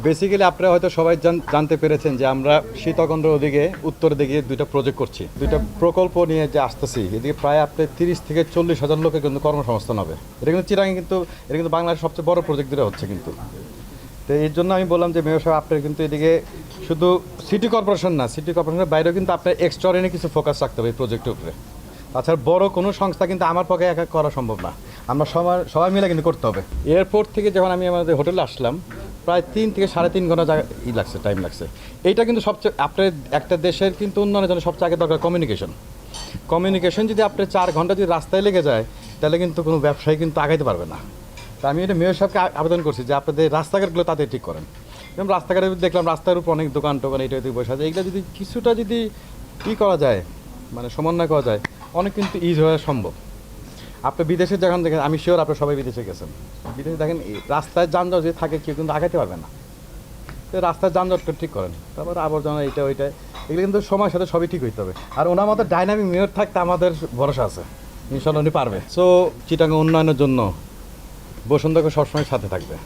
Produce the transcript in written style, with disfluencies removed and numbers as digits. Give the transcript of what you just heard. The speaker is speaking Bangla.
বেসিক্যালি আপনারা হয়তো সবাই জানতে পেরেছেন যে আমরা সীতাকুণ্ডের ওদিকে উত্তরের দিকে দুইটা প্রজেক্ট করছি, দুইটা প্রকল্প নিয়ে যে আসতেছি। এদিকে প্রায় আপনার 30 থেকে 40 হাজার লোকের কিন্তু কর্মসংস্থান হবে। এটা কিন্তু চিরাঙে কিন্তু এটা কিন্তু বাংলাদেশের সবচেয়ে বড় প্রজেক্ট যেটা হচ্ছে কিন্তু। তো এর জন্য আমি বললাম যে মেয়র সাহেব আপনার কিন্তু এদিকে শুধু সিটি কর্পোরেশন না, সিটি কর্পোরেশনের বাইরেও কিন্তু আপনার এক্সট্রাঅর্ডিনারি কিছু ফোকাস রাখতে হবে এই প্রজেক্টের উপরে। তাছাড়া বড় কোনো সংস্থা কিন্তু আমার পক্ষে একা করা সম্ভব না, আমরা সবাই মিলে কিন্তু করতে হবে। এয়ারপোর্ট থেকে যখন আমি আমাদের হোটেলে আসলাম প্রায় 3 থেকে 3.5 ঘন্টা টাইম লাগছে। এইটা কিন্তু সবচেয়ে আপনার একটা দেশের কিন্তু উন্নয়নের জন্য সবচেয়ে আগে দরকার কমিউনিকেশন যদি আপনার 4 ঘন্টা যদি রাস্তায় লেগে যায় তাহলে কিন্তু কোনো ব্যবসায়ী কিন্তু আগাইতে পারবে না। তা আমি এটা মেয়র সাহেবকে আবেদন করছি যে আপনাদের রাস্তাঘাটগুলো তাদের ঠিক করেন। যেমন রাস্তাঘাটে দেখলাম রাস্তার উপর অনেক দোকান টোকান এটা বসে আছে, এগুলো যদি কিছুটা যদি করা যায়, মানে সমন্বয় করা যায়, অনেক কিন্তু ইজি হওয়া সম্ভব। আপনি বিদেশে যখন দেখেন, আমি শিওর আপনি সবাই বিদেশে গেছেন, বিদেশে দেখেন রাস্তায় যানজট যদি থাকে কেউ কিন্তু আগাতে পারবে না। তো রাস্তার যানজটটা ঠিক করেন, তারপর আবর্জনা এইটা ওইটা এগুলো কিন্তু সময়ের সাথে সবই ঠিক হইতে হবে। আর ওনার মতো ডাইনামিক মেয়র থাকতে আমাদের ভরসা আছে, ইনশাল্লাহ উনি পারবে। সো চিটাগাং উন্নয়নের জন্য বসুন্ধরা সবসময় সাথে থাকবে।